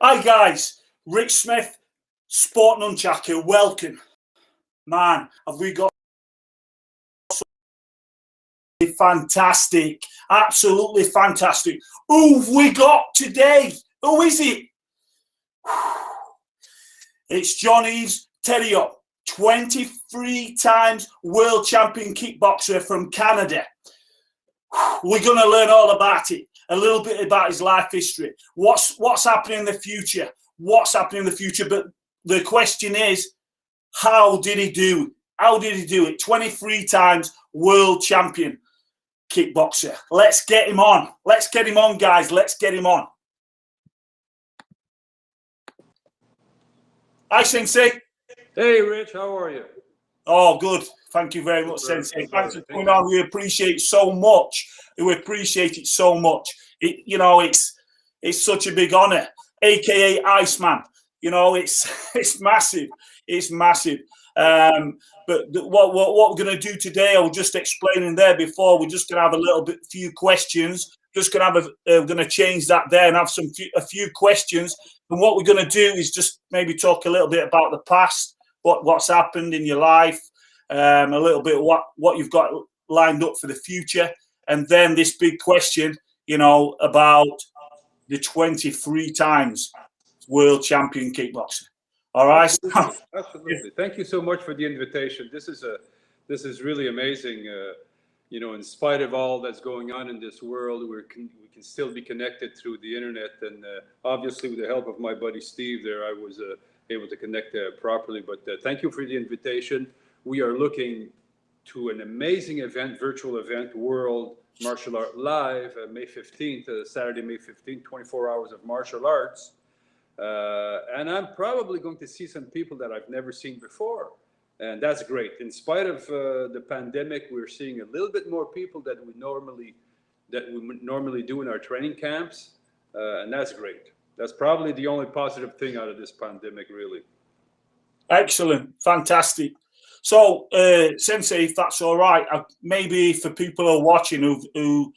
Hi guys, Rich Smith, Sport Nunchaku, welcome. Man, have we got fantastic, absolutely fantastic. Who have we got today? Who is it? It's Jean-Yves Thériault, 23 times World Champion Kickboxer from Canada. We're going to learn all about it, a little bit about his life history. What's happening in the future? What's happening in the future? But the question is, how did he do it? How did he do it? 23 times World Champion Kickboxer. Let's get him on. Let's get him on, guys. Let's get him on. Hi, Sensei. Hey, Rich. How are you? Oh, good. Thank you very much, Sensei. Thanks for coming on. We appreciate it so much. We appreciate it so much. It's such a big honor, aka Iceman. It's massive. It's massive. But what we're going to do today, I was just explaining there before. We're just going to have a few questions. Just going to have we're going to change that there and have a few questions. And what we're going to do is just maybe talk a little bit about the past, what's happened in your life, a little bit what you've got lined up for the future, and then this big question, about the 23 times World Champion Kickboxer. All right. Absolutely. Absolutely. Thank you so much for the invitation. This is really amazing. In spite of all that's going on in this world, we can still be connected through the internet. And obviously, with the help of my buddy Steve, there I was able to connect properly. But thank you for the invitation. We are looking to an amazing event, virtual event, World Martial Art Live, May 15th, Saturday, May 15th, 24 hours of martial arts. And I'm probably going to see some people that I've never seen before. And that's great. In spite of the pandemic, we're seeing a little bit more people that we normally do in our training camps. And that's great. That's probably the only positive thing out of this pandemic, really. Excellent. Fantastic. So, Sensei, if that's all right, maybe for people who are watching who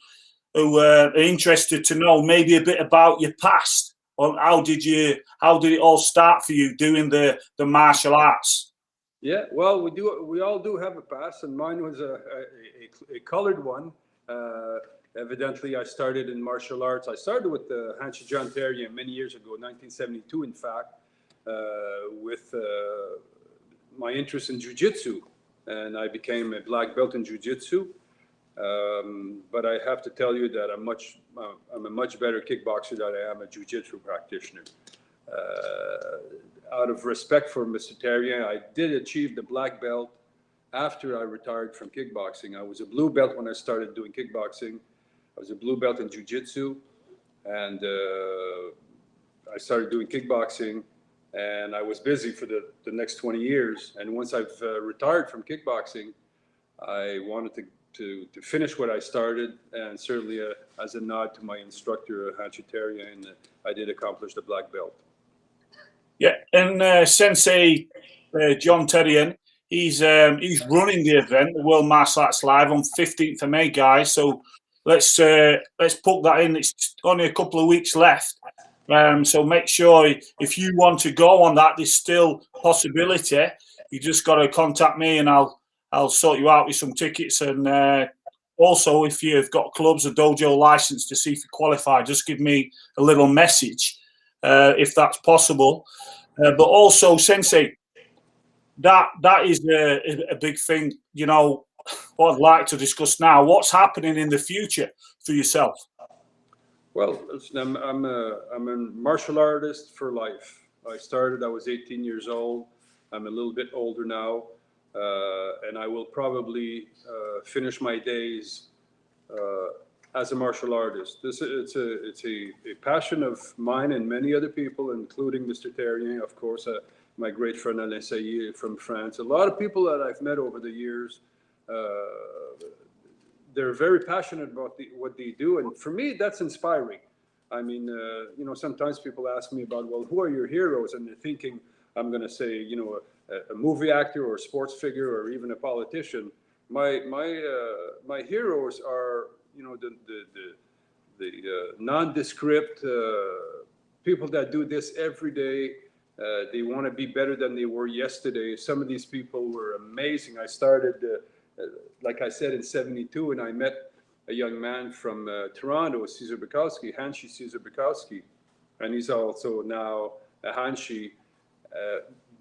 are interested to know maybe a bit about your past. How did it all start for you doing the martial arts? Yeah, well, we all do have a past, and mine was a colored one. Evidently, I started in martial arts. I started with the Jean-Yves Thériault many years ago, 1972, in fact, with my interest in jiu-jitsu, and I became a black belt in jiu-jitsu. But I have to tell you that I'm a much better kickboxer than I am a jiu-jitsu practitioner. Out of respect for Mr. Thériault, I did achieve the black belt after I retired from kickboxing. I was a blue belt when I started doing kickboxing. I was a blue belt in jiu-jitsu, and I started doing kickboxing, and I was busy for the next 20 years. And once I've retired from kickboxing, I wanted to finish what I started, and certainly as a nod to my instructor, Sensei Thériault, and I did accomplish the black belt. Yeah, and Sensei John Thériault, he's running the event, the World Martial Arts Live, on 15th of May, guys. So let's put that in. It's only a couple of weeks left. So make sure if you want to go on that, there's still possibility. You just got to contact me, and I'll sort you out with some tickets. And also, if you've got clubs or dojo license to see if you qualify, just give me a little message if that's possible. But also, Sensei, that is a big thing. What I'd like to discuss now. What's happening in the future for yourself? Well, listen, I'm a martial artist for life. I was 18 years old. I'm a little bit older now. And I will probably finish my days as a martial artist. It's a passion of mine and many other people, including Mr. Thériault, of course, my great friend Alain Sailly from France. A lot of people that I've met over the years, they're very passionate about what they do, and for me, that's inspiring. I mean, sometimes people ask me about, well, who are your heroes? And they're thinking I'm going to say, a movie actor or a sports figure or even a politician. My heroes are, the nondescript people that do this every day. They want to be better than they were yesterday. Some of these people were amazing. I started, like I said, in '72, and I met a young man from Toronto, Cesar Bukowski, Hanshi Cesar Bukowski, and he's also now a Hanshi,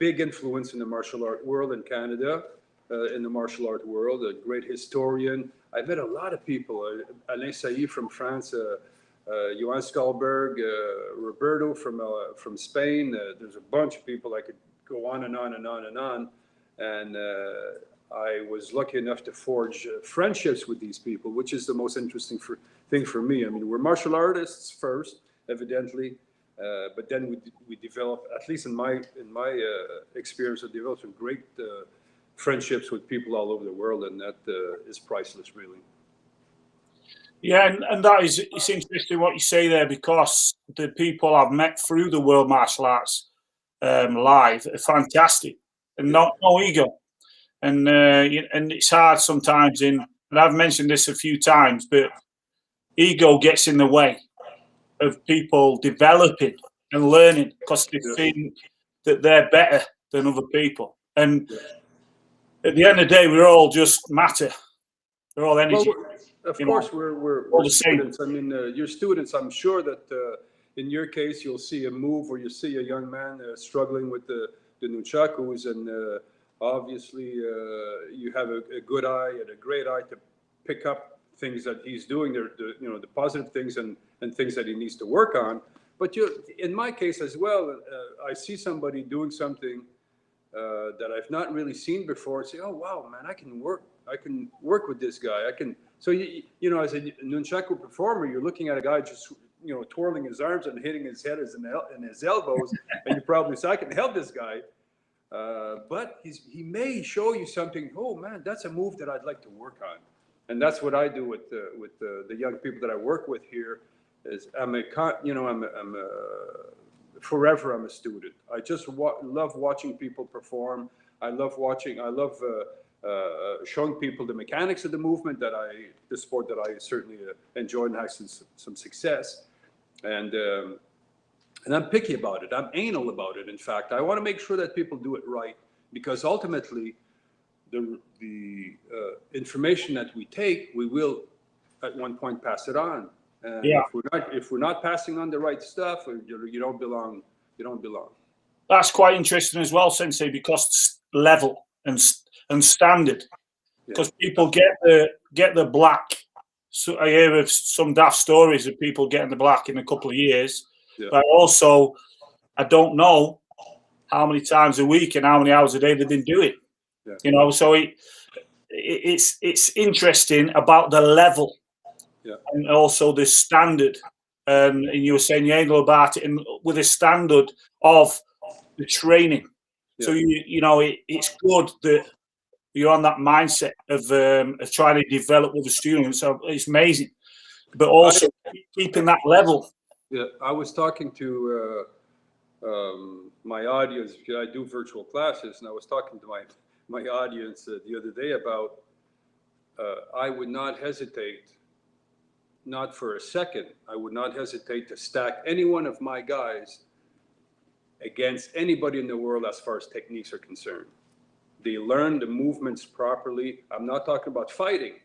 big influence in the martial art world in Canada, in the martial art world, a great historian. I met a lot of people, Alain Sailly from France, Johan Skalberg, Roberto from Spain. There's a bunch of people. I could go on and on and on and on. And I was lucky enough to forge friendships with these people, which is the most interesting thing for me. I mean, we're martial artists first, evidently, but then we develop, at least in my experience, I developed some great friendships with people all over the world, and that is priceless, really. Yeah, and that is, it's interesting what you say there, because the people I've met through the World Martial Arts live are fantastic, and no ego, and it's hard sometimes and I've mentioned this a few times, but ego gets in the way of people developing and learning because they think that they're better than other people, and at the end of the day, we're all just matter. We're all energy. Well, of course, we're students. I mean, you're students. I'm sure that in your case, you'll see a move or you see a young man struggling with the nunchakus, and obviously you have a good eye and a great eye to pick up things that he's doing, the positive things and things that he needs to work on. But in my case as well, I see somebody doing something that I've not really seen before. Say, oh wow, man, I can work with this guy. So you know, as a nunchaku performer, you're looking at a guy just twirling his arms and hitting his head and his elbows, and you probably say, I can help this guy. But he may show you something. Oh man, that's a move that I'd like to work on, and that's what I do with the young people that I work with here. Is forever I'm a student. I just love watching people perform. I love showing people the mechanics of the movement the sport that I certainly enjoy and have some success. And I'm picky about it. I'm anal about it. In fact, I want to make sure that people do it right, because ultimately the information that we take, we will at one point pass it on. And if we're not passing on the right stuff, you don't belong. You don't belong. That's quite interesting as well, Sensei, because level and standard. Because people get the black. So I hear of some daft stories of people getting the black in a couple of years. Yeah. But also, I don't know how many times a week and how many hours a day they've been doing. Yeah. So it's interesting about the level. Yeah. And also the standard, and you were saying you ain't know about it, and with a standard of the training. Yeah. So it's good that you're on that mindset of trying to develop with the students. So it's amazing, but also keeping that level. Yeah, I was talking to my audience, because I do virtual classes, and I was talking to my audience the other day about I would not hesitate. Not for a second, I would not hesitate to stack any one of my guys against anybody in the world as far as techniques are concerned. They learn the movements properly. I'm not talking about fighting.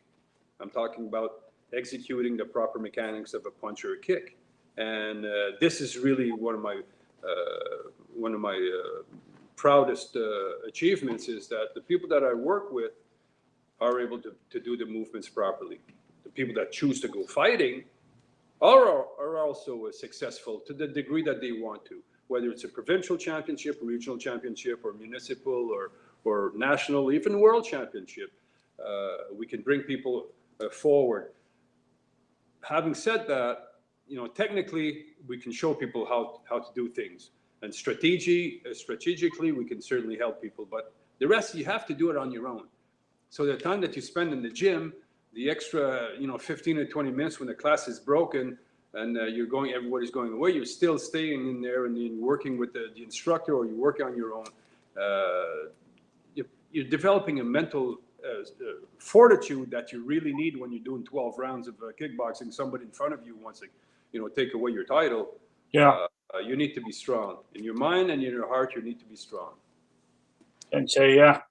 I'm talking about executing the proper mechanics of a punch or a kick. And this is really one of my proudest achievements, is that the people that I work with are able to do the movements properly. The people that choose to go fighting are also successful to the degree that they want to, whether it's a provincial championship, regional championship, or municipal, or national, even world championship. We can bring people forward. Having said that, technically we can show people how to do things, and strategically we can certainly help people, but the rest you have to do it on your own. So the time that you spend in the gym, the extra 15 to 20 minutes when the class is broken and everybody's going away, you're still staying in there and you're working with the instructor, or you're working on your own. You're developing a mental fortitude that you really need when you're doing 12 rounds of kickboxing. Somebody in front of you wants to take away your title. Yeah. You need to be strong in your mind and in your heart. You need to be strong. And so, yeah,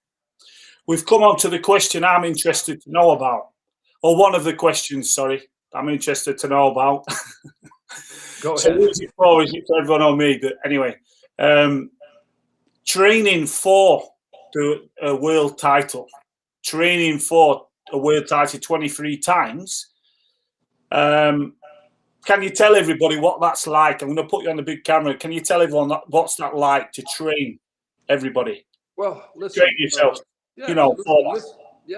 we've come on to the question I'm interested to know about, or one of the questions. Sorry, I'm interested to know about. Go So, ahead. who's it for? Is it for everyone or me? But anyway, training for a world title, 23 times. Can you tell everybody what that's like? I'm going to put you on the big camera. Can you tell everyone what's that like to train everybody? Well, listen. Train yourself. Yeah,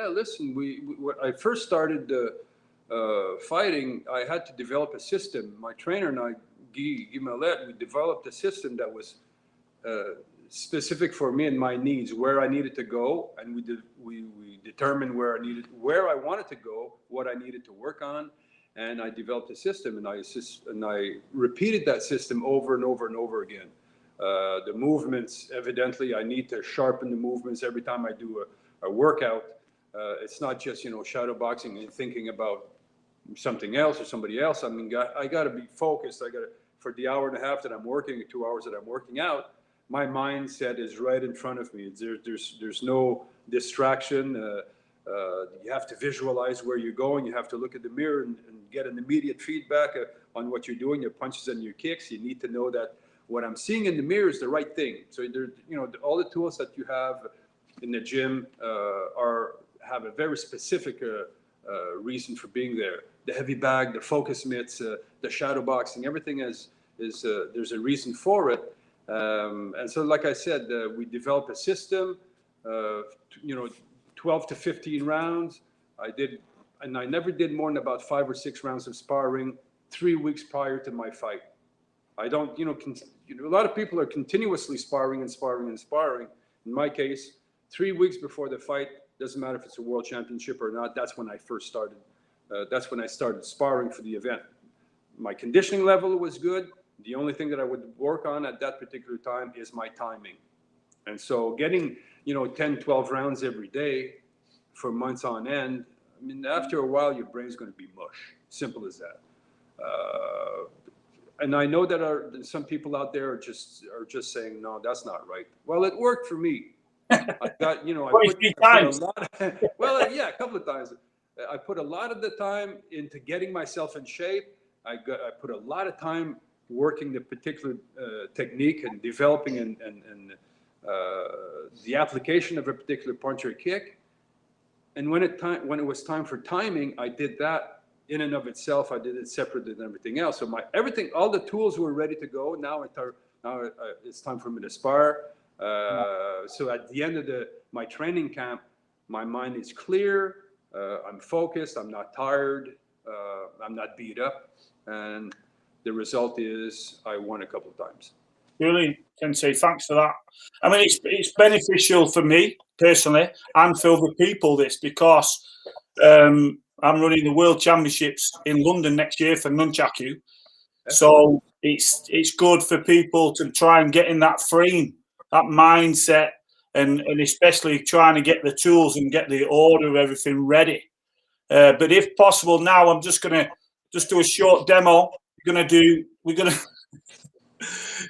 listen. When I first started fighting, I had to develop a system. My trainer and I, Guy Millet, we developed a system that was specific for me and my needs, where I needed to go, and we determined where I wanted to go, what I needed to work on. And I developed a system, and I repeated that system over and over and over again. The movements, evidently, I need to sharpen the movements every time I do a workout. It's not just, shadow boxing and thinking about something else or somebody else. I mean, I got to be focused. For the hour and a half that I'm working, 2 hours that I'm working out, my mindset is right in front of me. There's no distraction. You have to visualize where you're going. You have to look at the mirror and get an immediate feedback on what you're doing, your punches and your kicks. You need to know that what I'm seeing in the mirror is the right thing. So all the tools that you have in the gym have a very specific reason for being there. The heavy bag, the focus mitts, the shadow boxing, everything there's a reason for it. And so, like I said, we developed a system. 12 to 15 rounds. I never did more than about 5 or 6 rounds of sparring 3 weeks prior to my fight. I don't, a lot of people are continuously sparring and sparring and sparring. In my case, 3 weeks before the fight, doesn't matter if it's a world championship or not, that's when I first started. That's when I started sparring for the event. My conditioning level was good. The only thing that I would work on at that particular time is my timing. And so getting, 10, 12 rounds every day for months on end, I mean, after a while, your brain's going to be mush. Simple as that. And I know that some people out there are just saying, no, that's not right. Well, it worked for me. I got, times. A couple of times. I put a lot of the time into getting myself in shape. I put a lot of time working the particular technique and developing and the application of a particular punch or kick. And when it was time for timing, I did that in and of itself. I did it separate than everything else. So all the tools were ready to go. Now it's time for me to spar. So at the end of my training camp, my mind is clear. I'm focused. I'm not tired. I'm not beat up. And the result is I won a couple of times. Really, Sensei, thanks for that. I mean, it's beneficial for me personally and for other people, because I'm running the World Championships in London next year for Nunchaku. So it's good for people to try and get in that frame, that mindset, and especially trying to get the tools and get the order of everything ready. But if possible, now I'm just going to do a short demo. We're going to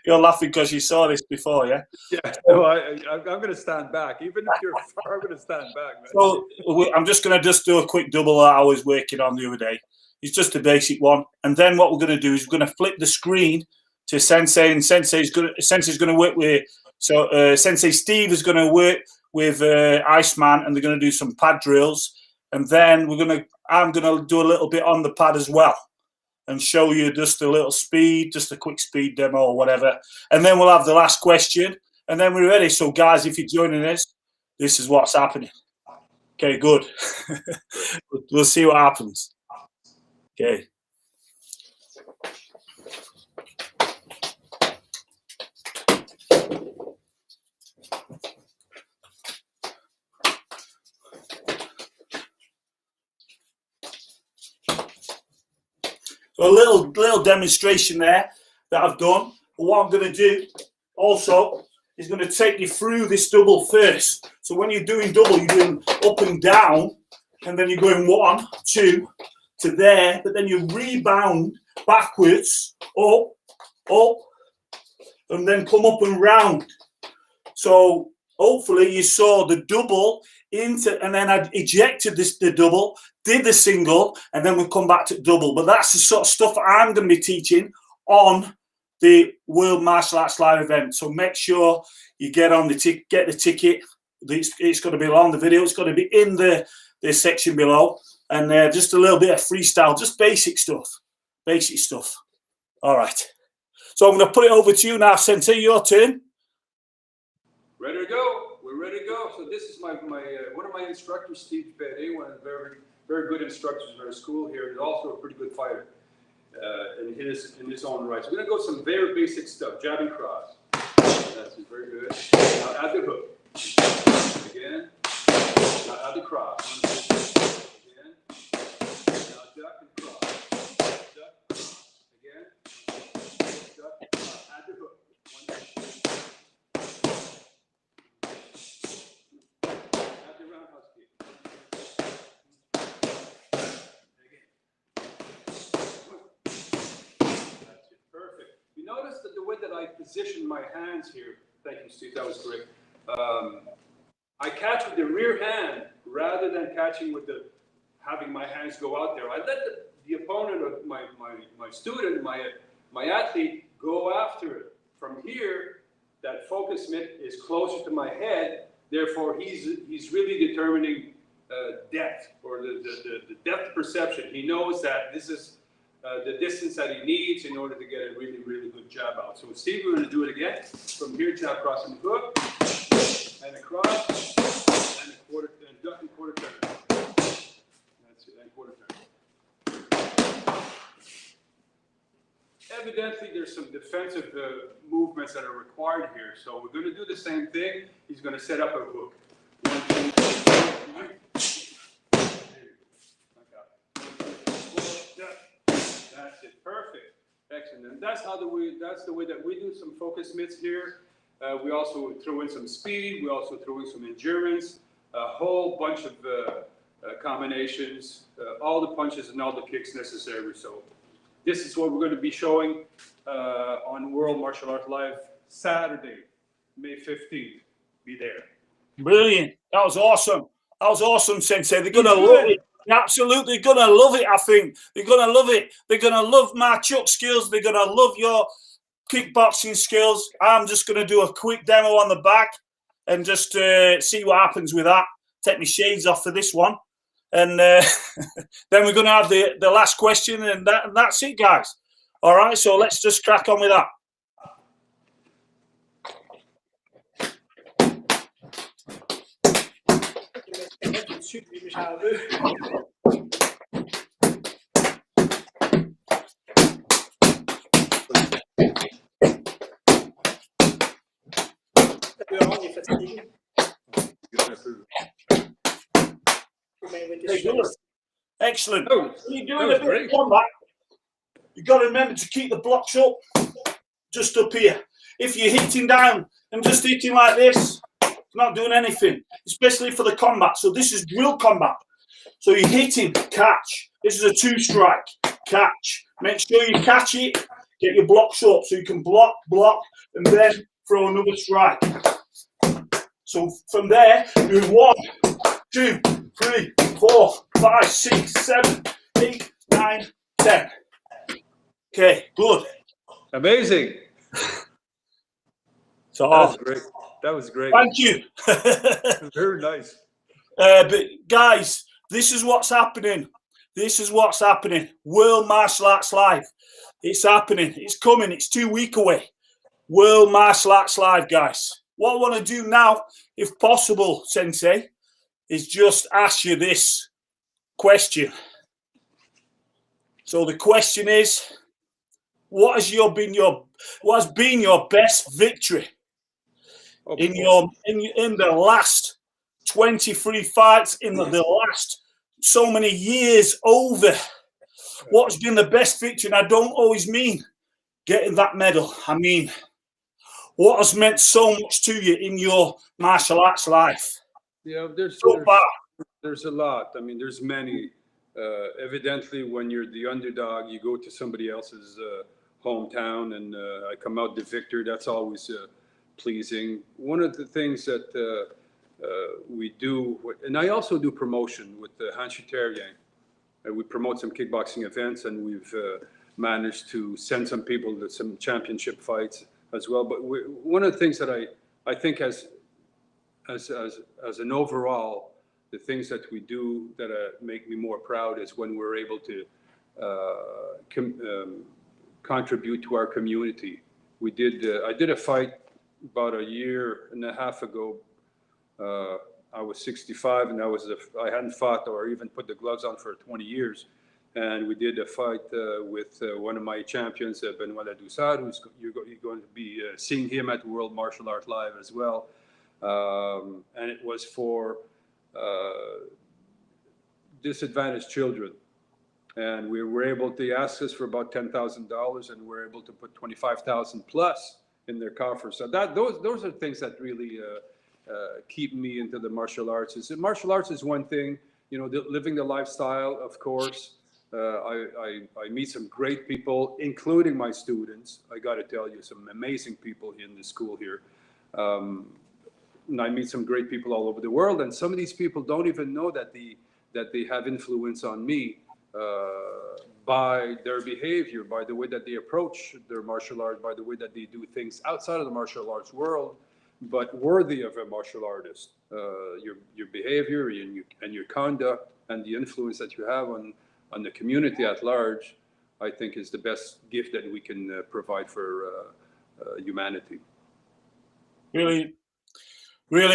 You're laughing because you saw this before, yeah? Yeah, no, I'm going to stand back. Even if you're far, I'm going to stand back, man. So I'm just going to do a quick double that I was working on the other day. It's just a basic one. And then what we're going to do is we're going to flip the screen to Sensei, and Sensei's going to work with, Sensei Steve is going to work with Iceman, and they're going to do some pad drills. And then I'm going to do a little bit on the pad as well, and show you just a little speed, just a quick speed demo or whatever. And then we'll have the last question, and then we're ready. So, guys, if you're joining us, this is what's happening. Okay, good. We'll see what happens. Okay. So a little demonstration there that I've done. But what I'm going to do also is going to take you through this double first. So when you're doing double, you're doing up and down, and then you're going 1, 2 to there, but then you rebound backwards, up, and then come up and round. So hopefully you saw the double into, and then I ejected the double, did the single, and then we'll come back to double. But that's the sort of stuff I'm going to be teaching on the World Martial Arts Live event. So make sure you get on the get the ticket. It's going to be on the video. It's going to be in the section below, and just a little bit of freestyle, just basic stuff. Basic stuff. All right. So I'm going to put it over to you now, Sensei. Your turn. Ready to go. We're ready to go. So this is my one of my instructors, Steve Petty, one of the very good instructors in our school here. He's also a pretty good fighter in his own right. So we're going to go some very basic stuff. Jab and cross. That's very good. Now add the hook. Again. Now add the cross. Again. Now duck and cross. Duck. Again. Duck. Add the hook. One, add the roundhouse kick. Again. That's it. Perfect. You notice that the way that I position my hands here. Thank you, Steve. That was great. I catch with the rear hand rather than catching with having my hands go out there. I let the opponent, of my student, my athlete, go after it. From here, that focus mitt is closer to my head. Therefore, he's really determining depth, or the depth perception. He knows that this is the distance that he needs in order to get a really, really good jab out. So with Steve, we're going to do it again. From here, jab, cross, and hook, and across, and a quarter, and duck and quarter turn. That's it, and quarter turn. Evidently, there's some defensive movements that are required here. So we're going to do the same thing. He's going to set up a hook. 1, 2, 3. That's it. Perfect. Excellent. And that's the way that we do some focus mitts here. We also throw in some speed. We also throw in some endurance. A whole bunch of combinations, all the punches and all the kicks necessary. So this is what we're going to be showing on World Martial Arts Live Saturday, May 15th. Be there. Brilliant. That was awesome. That was awesome, Sensei. They're going to love it. They're absolutely going to love it, I think. They're going to love it. They're going to love my chuck skills. They're going to love your kickboxing skills. I'm just going to do a quick demo on the back and just see what happens with that. Take my shades off for this one. And then we're going to have the last question, and that's it, guys. All right, so let's just crack on with that. Excellent. When you're doing a bit of combat, you've got to remember to keep the blocks up, just up here. If you're hitting down and just hitting like this, it's not doing anything, especially for the combat. So this is drill combat. So you're hitting, catch. This is a 2-strike, catch. Make sure you catch it, get your blocks up so you can block, and then throw another strike. So from there, do 1, 2, 3, 4, 5, 6, 7, 8, 9, 10. Okay, good. Amazing. So that was great. That was great. Thank you. Very nice. But guys, this is what's happening. This is what's happening. World Martial Arts Live. It's happening. It's coming. It's 2 weeks away. World Martial Arts Live, guys. What I want to do now, if possible, Sensei, is just ask you this question. So the question is, what has been your best victory in the last 23 fights, in the last so many years over? What's been the best victory? And I don't always mean getting that medal. I mean, what has meant so much to you in your martial arts life? Yeah, there's a lot. I mean, there's many. Evidently, when you're the underdog, you go to somebody else's hometown, and I come out the victor. That's always pleasing. One of the things that we do, and I also do promotion with the Sensei Thériault. We promote some kickboxing events, and we've managed to send some people to some championship fights as well. But one of the things that I think as an overall, the things that we do that make me more proud is when we're able to contribute to our community. I did a fight about a year and a half ago. I was 65, and I hadn't fought or even put the gloves on for 20 years. And we did a fight with one of my champions, Benoit Ladouceur, you're going to be seeing him at World Martial Arts Live as well. And it was for disadvantaged children. And we were able to ask us for about $10,000, and we're able to put 25,000 plus in their coffers. So those are things that really keep me into the martial arts. Martial arts is one thing, living the lifestyle, of course. I meet some great people, including my students. I got to tell you, some amazing people in the school here. And I meet some great people all over the world, and some of these people don't even know that they have influence on me by their behavior, by the way that they approach their martial art, by the way that they do things outside of the martial arts world, but worthy of a martial artist. Your behavior and your conduct and the influence that you have on the community at large, I think is the best gift that we can provide for humanity. Really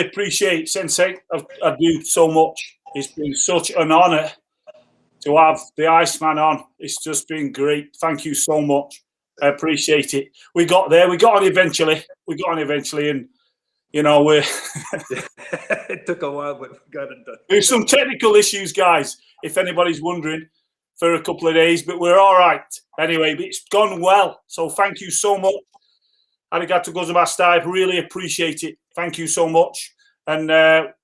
appreciate it, Sensei. I do so much. It's been such an honor to have the Iceman on. It's just been great. Thank you so much. I appreciate it. We got there. We got on eventually. And we're it took a while, but we got it done. There's some technical issues, guys, if anybody's wondering, for a couple of days, but we're all right. Anyway, it's gone well. So thank you so much. Arigato gozaimasu. I really appreciate it. Thank you so much. And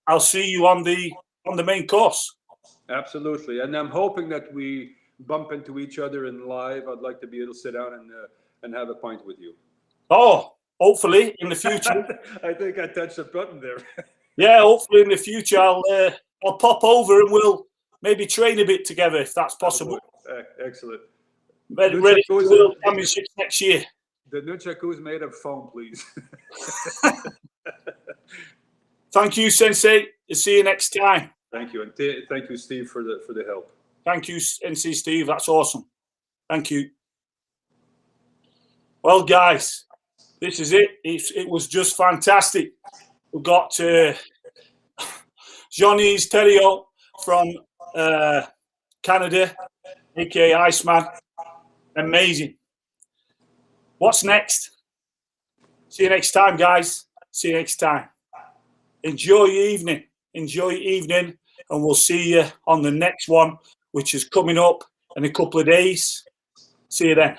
I'll see you on the main course. Absolutely. And I'm hoping that we bump into each other in live. I'd like to be able to sit down and have a pint with you. Oh, hopefully in the future. I think I touched a button there. Yeah, hopefully in the future I'll pop over and we'll maybe train a bit together if that's possible. Excellent. Ready for the World Championships next year. The nunchaku is made of foam, please. Thank you, Sensei. I'll see you next time. Thank you, and thank you, Steve, for the help. Thank you, Sensei Steve. That's awesome. Thank you. Well, guys, this is it. It was just fantastic. We got Jean-Yves Thériault from Canada, aka Iceman. Amazing. What's next? See you next time, guys. See you next time. Enjoy your evening. And we'll see you on the next one, which is coming up in a couple of days. See you then.